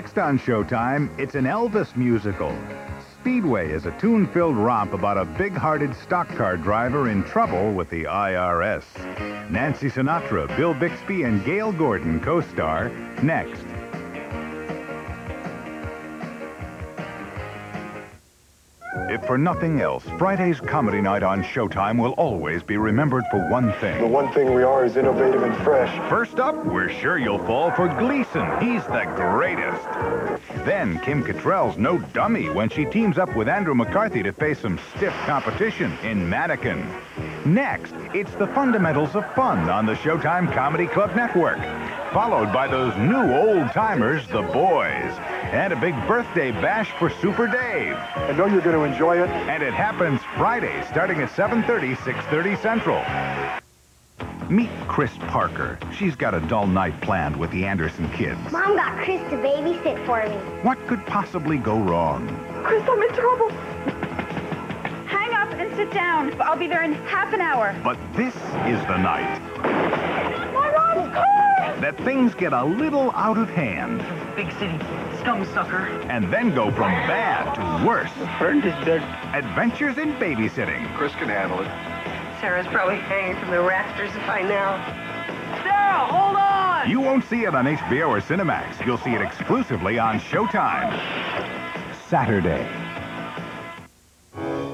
Next on Showtime, it's an Elvis musical. Speedway is a tune-filled romp about a big-hearted stock car driver in trouble with the IRS. Nancy Sinatra, Bill Bixby, and Gail Gordon co-star next. If for nothing else, Friday's comedy night on Showtime will always be remembered for one thing. The one thing we are is innovative and fresh. First up, we're sure you'll fall for Gleason. He's the greatest. Then Kim Cattrall's no dummy when she teams up with Andrew McCarthy to face some stiff competition in Mannequin. Next, it's the fundamentals of fun on the Showtime Comedy Club Network, followed by those new old-timers, The Boys, and a big birthday bash for Super Dave. I know you're going to enjoy it. And it happens Friday, starting at 7:30, 6:30 Central. Meet Chris Parker. She's got a dull night planned with the Anderson kids. Mom got Chris to babysit for me. What could possibly go wrong? Chris, I'm in trouble. Hang up and sit down. I'll be there in half an hour. But this is the night My mom's car! that things get a little out of hand. Big city, scum sucker. And then go from bad to worse. Burned his dead. Adventures in Babysitting. Chris can handle it. Sarah's probably hanging from the rafters by now. Sarah, hold on! You won't see it on HBO or Cinemax. You'll see it exclusively on Showtime. Saturday.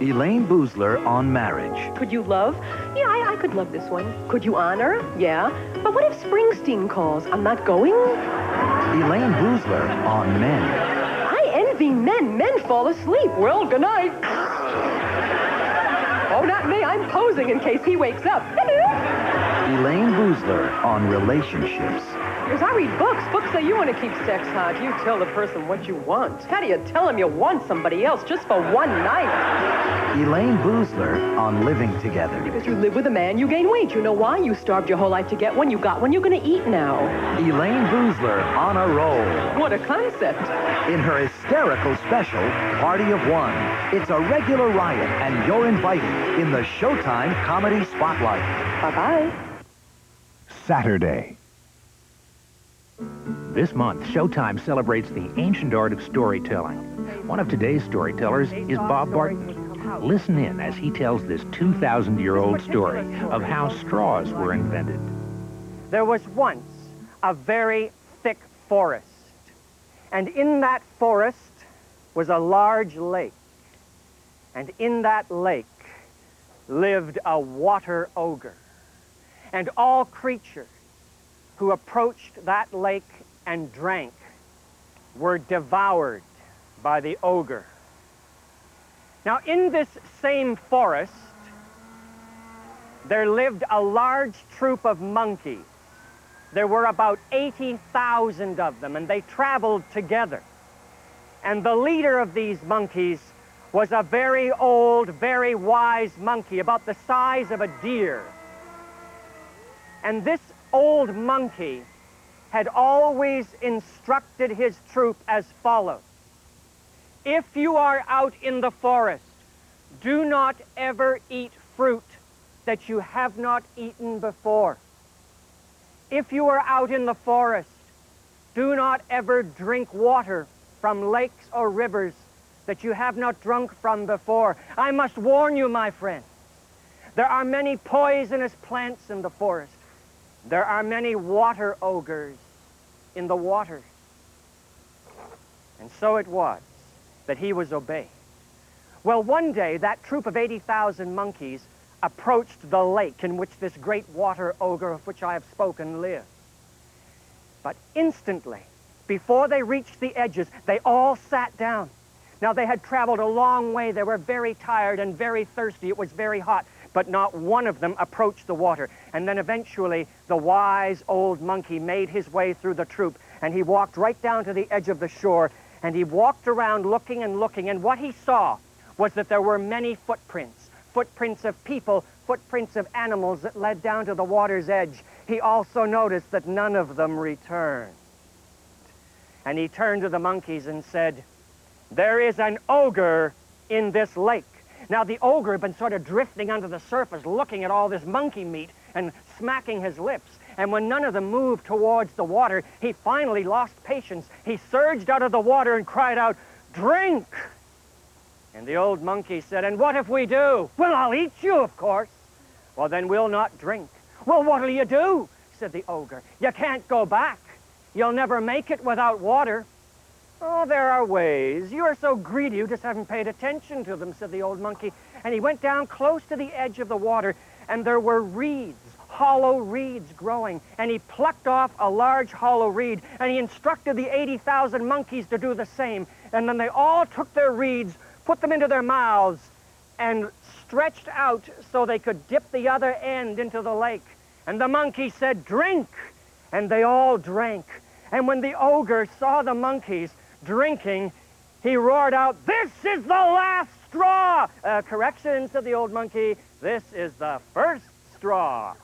Elayne Boosler on marriage. Could you love? Yeah, I could love this one. Could you honor? Yeah. But what if Springsteen calls? I'm not going? Elayne Boosler on men. I envy men. Men fall asleep. Well, good night. Oh, not me. I'm posing in case he wakes up. Elayne Boosler on relationships. Because I read books. Books say you want to keep sex hot. You tell the person what you want. How do you tell him you want somebody else just for one night? Elayne Boosler on living together. Because you live with a man, you gain weight. You know why? You starved your whole life to get one. You got one. You're going to eat now. Elayne Boosler on a roll. What a concept. In her hysterical special, Party of One. It's a regular riot, and you're invited in the Showtime Comedy Spotlight. Bye-bye. Saturday. This month, Showtime celebrates the ancient art of storytelling. One of today's storytellers is Bob Barton. Listen in as he tells this 2,000-year-old story of how straws were invented. There was once a very thick forest, and in that forest was a large lake, and in that lake lived a water ogre, and all creatures who approached that lake and drank were devoured by the ogre. Now, in this same forest, there lived a large troop of monkeys. There were about 80,000 of them, and they traveled together. And the leader of these monkeys was a very old, very wise monkey, about the size of a deer. And this old monkey had always instructed his troop as follows. If you are out in the forest, do not ever eat fruit that you have not eaten before. If you are out in the forest, do not ever drink water from lakes or rivers that you have not drunk from before. I must warn you, my friend, there are many poisonous plants in the forest. There are many water ogres in the water. And so it was that he was obeyed. Well, one day, that troop of 80,000 monkeys approached the lake in which this great water ogre of which I have spoken lived. But instantly, before they reached the edges, they all sat down. Now, they had traveled a long way. They were very tired and very thirsty. It was very hot. But not one of them approached the water. And then eventually, the wise old monkey made his way through the troop, and he walked right down to the edge of the shore, and he walked around looking and looking, and what he saw was that there were many footprints, footprints of people, footprints of animals that led down to the water's edge. He also noticed that none of them returned. And he turned to the monkeys and said, "There is an ogre in this lake." Now, the ogre had been sort of drifting under the surface, looking at all this monkey meat and smacking his lips. And when none of them moved towards the water, he finally lost patience. He surged out of the water and cried out, "Drink!" And the old monkey said, "And what if we do?" "Well, I'll eat you, of course." "Well, then we'll not drink." "Well, what'll you do?" said the ogre. "You can't go back. You'll never make it without water." "Oh, there are ways. You are so greedy, you just haven't paid attention to them," said the old monkey. And he went down close to the edge of the water, and there were reeds, hollow reeds growing. And he plucked off a large hollow reed, and he instructed the 80,000 monkeys to do the same. And then they all took their reeds, put them into their mouths, and stretched out so they could dip the other end into the lake. And the monkey said, "Drink!" And they all drank. And when the ogre saw the monkeys drinking, he roared out, "This is the last straw!" "Correction," said the old monkey. "This is the first straw."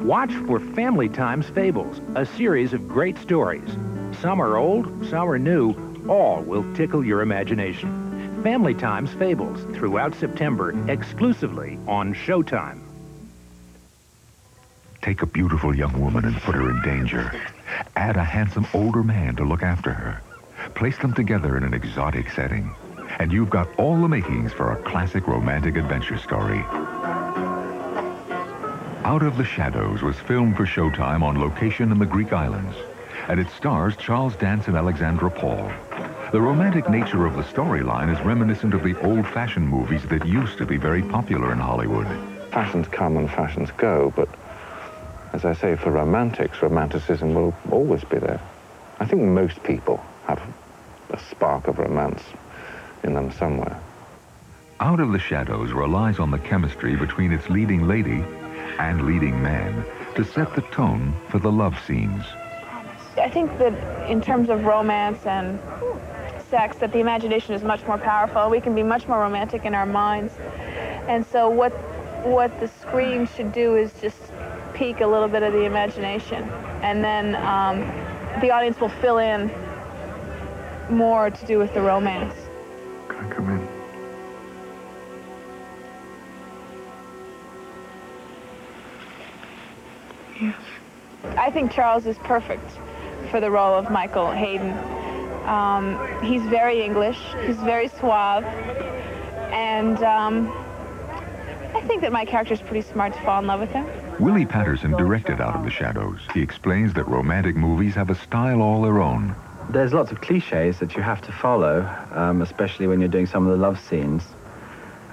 Watch for Family Time's Fables, a series of great stories. Some are old, some are new. All will tickle your imagination. Family Time's Fables, throughout September, exclusively on Showtime. Take a beautiful young woman and put her in danger. Add a handsome older man to look after her. Place them together in an exotic setting. And you've got all the makings for a classic romantic adventure story. Out of the Shadows was filmed for Showtime on location in the Greek islands. And it stars Charles Dance and Alexandra Paul. The romantic nature of the storyline is reminiscent of the old-fashioned movies that used to be very popular in Hollywood. Fashions come and fashions go, but as I say, for romantics, romanticism will always be there. I think most people have a spark of romance in them somewhere. Out of the Shadows relies on the chemistry between its leading lady and leading man to set the tone for the love scenes. I think that in terms of romance and sex, that the imagination is much more powerful. We can be much more romantic in our minds. And so what the screen should do is just peak a little bit of the imagination. And then the audience will fill in more to do with the romance. Can I come in? Yes. I think Charles is perfect for the role of Michael Hayden. He's very English, he's very suave, and I think that my character is pretty smart to fall in love with him. Willie Patterson directed Out of the Shadows. He explains that romantic movies have a style all their own. There's lots of cliches that you have to follow, especially when you're doing some of the love scenes.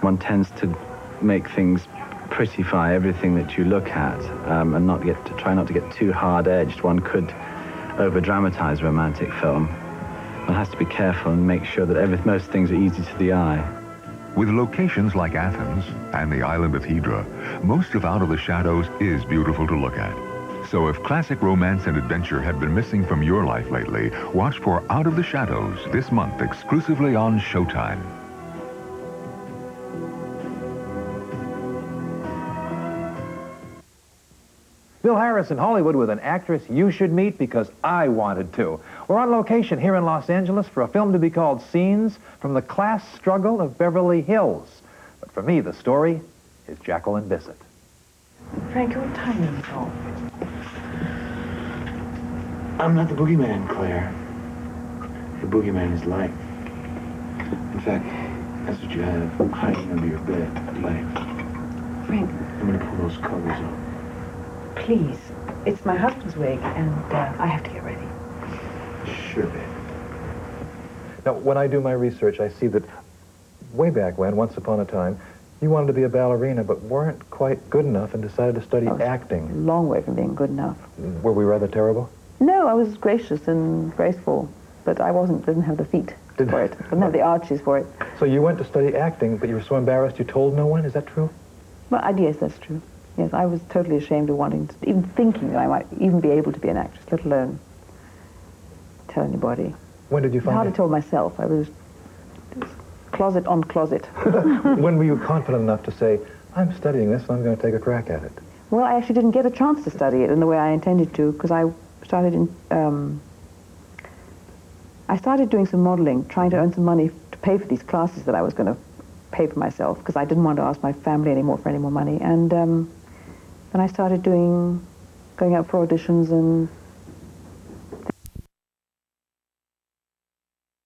One tends to make things prettify everything that you look at, and try not to get too hard-edged. One could over-dramatize a romantic film. One has to be careful and make sure that most things are easy to the eye. With locations like Athens and the island of Hydra, most of Out of the Shadows is beautiful to look at. So if classic romance and adventure have been missing from your life lately, watch for Out of the Shadows this month exclusively on Showtime. Bill Harris in Hollywood with an actress you should meet because I wanted to. We're on location here in Los Angeles for a film to be called Scenes from the Class Struggle of Beverly Hills. But for me, the story is Jacqueline Bisset. Frank, what time is it home? I'm not the boogeyman, Claire. The boogeyman is life. In fact, that's what you have hiding under your bed, life. Frank. I'm going to pull those covers up. Please. It's my husband's wig, and I have to get ready. Sure, babe. Now, when I do my research, I see that way back when, once upon a time, you wanted to be a ballerina, but weren't quite good enough and decided to study acting. A long way from being good enough. Were we rather terrible? No, I was gracious and graceful, but I didn't have the feet for it. Didn't have the arches for it. So you went to study acting, but you were so embarrassed you told no one? Is that true? Well, yes, that's true. Yes, I was totally ashamed of wanting to, even thinking that I might even be able to be an actress, let alone tell anybody. When did you find hardly told myself. I was closet on closet. When were you confident enough to say, I'm studying this and I'm going to take a crack at it? Well, I actually didn't get a chance to study it in the way I intended to, because I started doing some modeling, trying to earn some money to pay for these classes that I was going to pay for myself because I didn't want to ask my family anymore for any more money. And then I started going out for auditions and